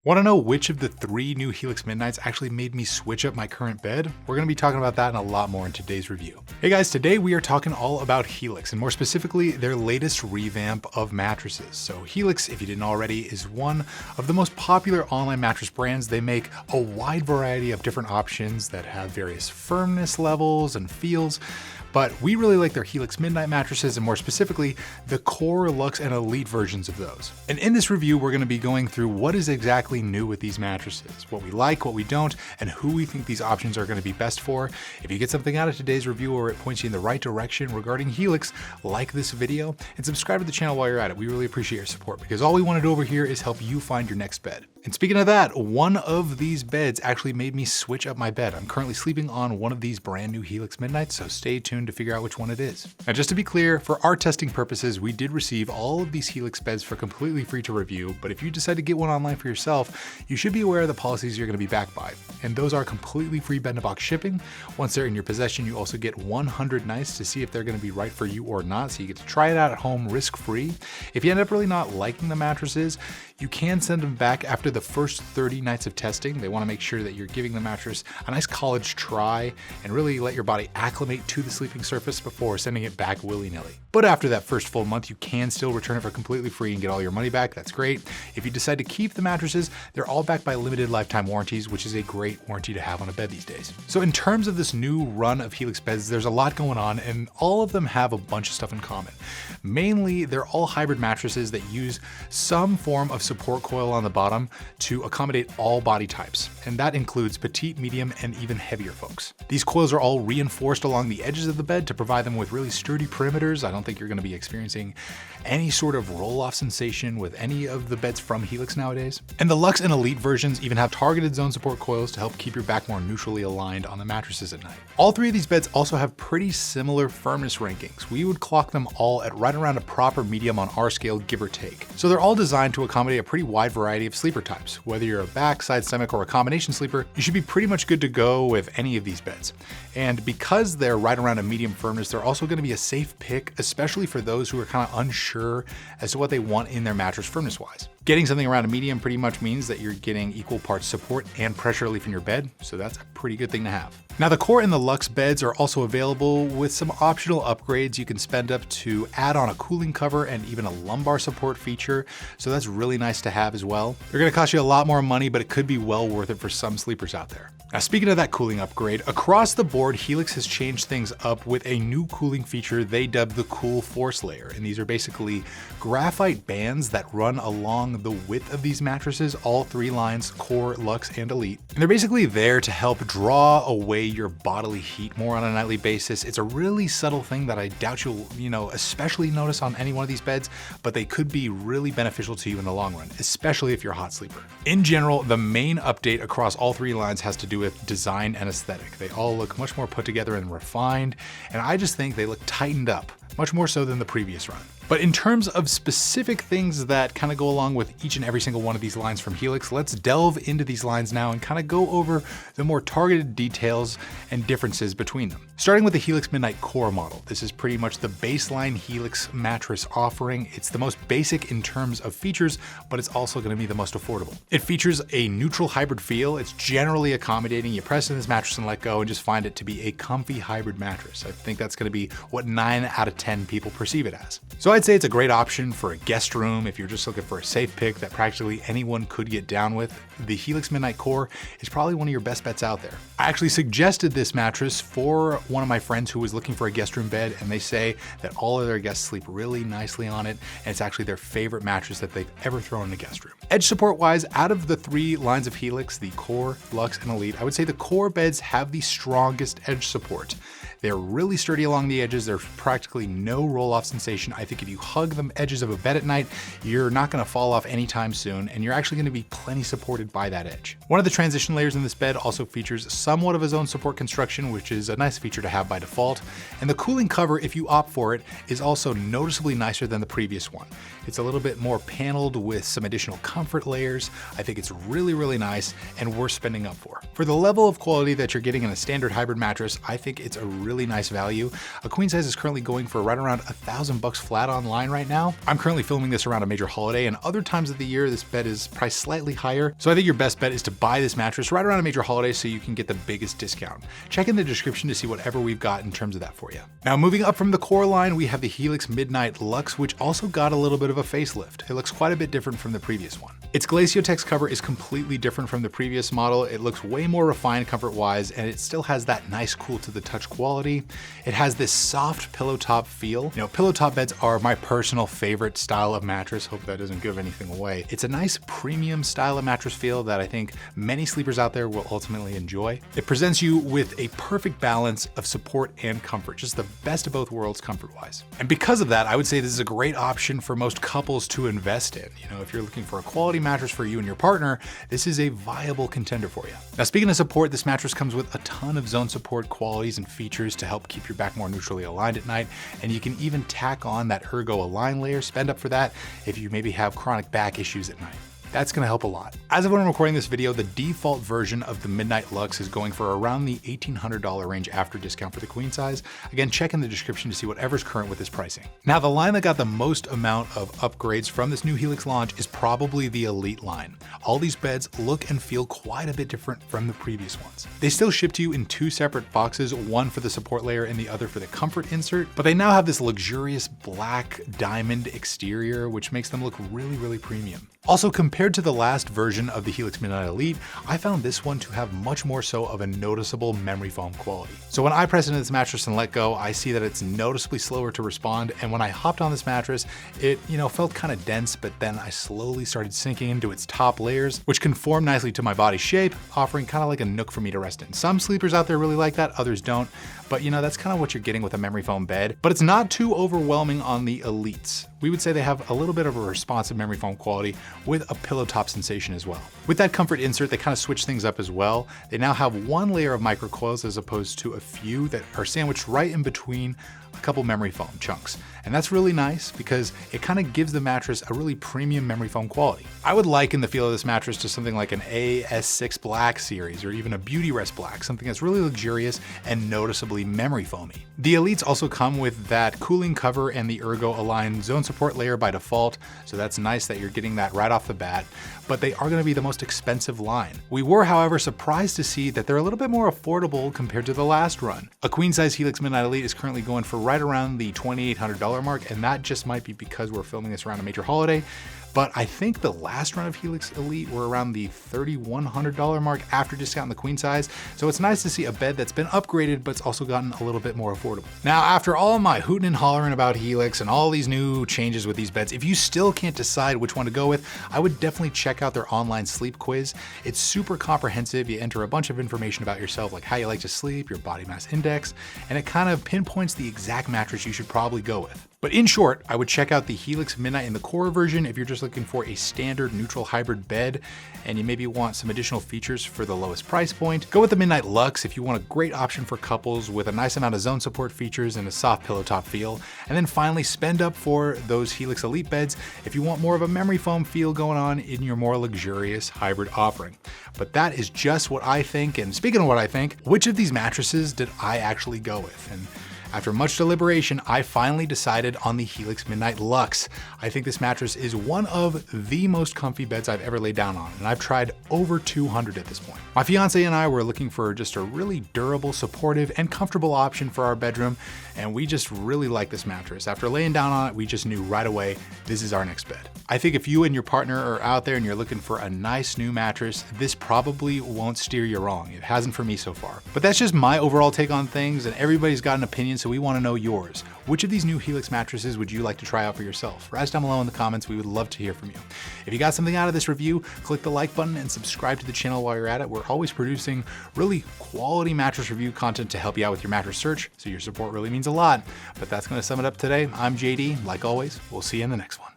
Want to know which of the 3 new Helix Midnights actually made me switch up my current bed? We're going to be talking about that and a lot more in today's review. Hey guys, today we are talking all about Helix, and more specifically, their latest revamp of mattresses. So Helix, if you didn't already, is one of the most popular online mattress brands. They make a wide variety of different options that have various firmness levels and feels, but we really like their Helix Midnight mattresses, and more specifically, the Core, Luxe, and Elite versions of those. And in this review, we're going to be going through what is exactly new with these mattresses, what we like, what we don't, and who we think these options are going to be best for. If you get something out of today's review or it points you in the right direction regarding Helix, like this video and subscribe to the channel while you're at it. We really appreciate your support because all we want to do over here is help you find your next bed. And speaking of that, one of these beds actually made me switch up my bed. I'm currently sleeping on one of these brand new Helix Midnights, so stay tuned to figure out which one it is. Now, just to be clear, for our testing purposes, we did receive all of these Helix beds for completely free to review, but if you decide to get one online for yourself, you should be aware of the policies you're going to be backed by. And those are completely free bed-in-a-box shipping. Once they're in your possession, you also get 100 nights to see if they're going to be right for you or not, so you get to try it out at home risk-free. If you end up really not liking the mattresses, you can send them back after the first 30 nights of testing. They want to make sure that you're giving the mattress a nice college try and really let your body acclimate to the sleeping surface before sending it back willy-nilly. But after that first full month, you can still return it for completely free and get all your money back. That's great. If you decide to keep the mattresses, they're all backed by limited lifetime warranties, which is a great warranty to have on a bed these days. So in terms of this new run of Helix beds, there's a lot going on, and all of them have a bunch of stuff in common. Mainly, they're all hybrid mattresses that use some form of support coil on the bottom to accommodate all body types, and that includes petite, medium, and even heavier folks. These coils are all reinforced along the edges of the bed to provide them with really sturdy perimeters. I don't think you're going to be experiencing any sort of roll-off sensation with any of the beds from Helix nowadays. And the Luxe and Elite versions even have targeted zone support coils to help keep your back more neutrally aligned on the mattresses at night. All 3 of these beds also have pretty similar firmness rankings. We would clock them all at right around a proper medium on our scale, give or take. So they're all designed to accommodate a pretty wide variety of sleeper types. Whether you're a back, side, stomach, or a combination sleeper, you should be pretty much good to go with any of these beds. And because they're right around a medium firmness, they're also going to be a safe pick, especially for those who are kind of unsure as to what they want in their mattress firmness wise. Getting something around a medium pretty much means that you're getting equal parts support and pressure relief in your bed, so that's a pretty good thing to have. Now, the Core and the Luxe beds are also available with some optional upgrades. You can spend up to add on a cooling cover and even a lumbar support feature, so that's really nice to have as well. They're going to cost you a lot more money, but it could be well worth it for some sleepers out there. Now, speaking of that cooling upgrade, across the board, Helix has changed things up with a new cooling feature they dubbed the Cool Force Layer, and these are basically graphite bands that run along the width of these mattresses, all 3 lines, Core, Luxe, and Elite. And they're basically there to help draw away your bodily heat more on a nightly basis. It's a really subtle thing that I doubt you'll, especially notice on any one of these beds, but they could be really beneficial to you in the long run, especially if you're a hot sleeper. In general, the main update across all 3 lines has to do with design and aesthetic. They all look much more put together and refined, and I just think they look tightened up, much more so than the previous run. But in terms of specific things that kind of go along with each and every single one of these lines from Helix, let's delve into these lines now and kind of go over the more targeted details and differences between them. Starting with the Helix Midnight Core model. This is pretty much the baseline Helix mattress offering. It's the most basic in terms of features, but it's also going to be the most affordable. It features a neutral hybrid feel. It's generally accommodating. You press in this mattress and let go and just find it to be a comfy hybrid mattress. I think that's going to be what 9 out of 10 people perceive it as. So I'd say it's a great option for a guest room if you're just looking for a safe pick that practically anyone could get down with. The Helix Midnight Core is probably one of your best bets out there. I actually suggested this mattress for one of my friends who was looking for a guest room bed, and they say that all of their guests sleep really nicely on it, and it's actually their favorite mattress that they've ever thrown in a guest room. Edge support wise, out of the 3 lines of Helix, the Core, Luxe, and Elite, I would say the Core beds have the strongest edge support. They're really sturdy along the edges. There's practically no roll-off sensation. I think if you hug the edges of a bed at night, you're not going to fall off anytime soon, and you're actually going to be plenty supported by that edge. One of the transition layers in this bed also features somewhat of a zone support construction, which is a nice feature to have by default. And the cooling cover, if you opt for it, is also noticeably nicer than the previous one. It's a little bit more paneled with some additional comfort layers. I think it's really, really nice and worth spending up for. For the level of quality that you're getting in a standard hybrid mattress, I think it's a really nice value. A queen size is currently going for right around $1,000 flat online right now. I'm currently filming this around a major holiday, and other times of the year this bed is priced slightly higher. So I think your best bet is to buy this mattress right around a major holiday so you can get the biggest discount. Check in the description to see whatever we've got in terms of that for you. Now moving up from the core line, we have the Helix Midnight Luxe, which also got a little bit of a facelift. It looks quite a bit different from the previous one. Its Glaciotex cover is completely different from the previous model. It looks way more refined comfort-wise, and it still has that nice cool to the touch quality. It has this soft pillow top feel. You know, pillow top beds are my personal favorite style of mattress. Hope that doesn't give anything away. It's a nice premium style of mattress feel that I think many sleepers out there will ultimately enjoy. It presents you with a perfect balance of support and comfort, just the best of both worlds comfort-wise. And because of that, I would say this is a great option for most couples to invest in. You know, if you're looking for a quality mattress for you and your partner, this is a viable contender for you. Now, speaking of support, this mattress comes with a ton of zone support qualities and features to help keep your back more neutrally aligned at night. And you can even tack on that Ergo Align layer, spend up for that if you maybe have chronic back issues at night. That's gonna help a lot. As of when I'm recording this video, the default version of the Midnight Luxe is going for around the $1,800 range after discount for the queen size. Again, check in the description to see whatever's current with this pricing. Now, the line that got the most amount of upgrades from this new Helix launch is probably the Elite line. All these beds look and feel quite a bit different from the previous ones. They still ship to you in two separate boxes, one for the support layer and the other for the comfort insert, but they now have this luxurious black diamond exterior, which makes them look really, really premium. Also, compared to the last version of the Helix Midnight Elite, I found this one to have much more so of a noticeable memory foam quality. So when I press into this mattress and let go, I see that it's noticeably slower to respond. And when I hopped on this mattress, it, felt kind of dense, but then I slowly started sinking into its top layers, which conform nicely to my body shape, offering kind of like a nook for me to rest in. Some sleepers out there really like that, others don't. But that's kind of what you're getting with a memory foam bed, but it's not too overwhelming on the Elites. We would say they have a little bit of a responsive memory foam quality with a pillow top sensation as well. With that comfort insert, they kind of switch things up as well. They now have one layer of microcoils as opposed to a few that are sandwiched right in between a couple memory foam chunks. And that's really nice because it kind of gives the mattress a really premium memory foam quality. I would liken the feel of this mattress to something like an AS6 Black series or even a Beauty Rest Black, something that's really luxurious and noticeably memory foamy. The Elites also come with that cooling cover and the Ergo Align zone support layer by default, so that's nice that you're getting that right off the bat, but they are going to be the most expensive line. We were, however, surprised to see that they're a little bit more affordable compared to the last run. A queen size Helix Midnight Elite is currently going for right around the $2,800 mark, and that just might be because we're filming this around a major holiday. But I think the last run of Helix Elite were around the $3,100 mark after discounting the queen size. So it's nice to see a bed that's been upgraded, but it's also gotten a little bit more affordable. Now, after all my hooting and hollering about Helix and all these new changes with these beds, if you still can't decide which one to go with, I would definitely check out their online sleep quiz. It's super comprehensive. You enter a bunch of information about yourself, like how you like to sleep, your body mass index, and it kind of pinpoints the exact mattress you should probably go with. But in short, I would check out the Helix Midnight in the core version if you're just looking for a standard neutral hybrid bed and you maybe want some additional features for the lowest price point. Go with the Midnight Luxe if you want a great option for couples with a nice amount of zone support features and a soft pillow top feel. And then finally, spend up for those Helix Elite beds if you want more of a memory foam feel going on in your more luxurious hybrid offering. But that is just what I think. And speaking of what I think, which of these mattresses did I actually go with? And after much deliberation, I finally decided on the Helix Midnight Luxe. I think this mattress is one of the most comfy beds I've ever laid down on, and I've tried over 200 at this point. My fiance and I were looking for just a really durable, supportive, and comfortable option for our bedroom, and we just really like this mattress. After laying down on it, we just knew right away, this is our next bed. I think if you and your partner are out there and you're looking for a nice new mattress, this probably won't steer you wrong. It hasn't for me so far. But that's just my overall take on things, and everybody's got an opinion, so we want to know yours. Which of these new Helix mattresses would you like to try out for yourself? Write us down below in the comments. We would love to hear from you. If you got something out of this review, click the like button and subscribe to the channel while you're at it. We're always producing really quality mattress review content to help you out with your mattress search, so your support really means a lot. But that's going to sum it up today. I'm JD. Like always, we'll see you in the next one.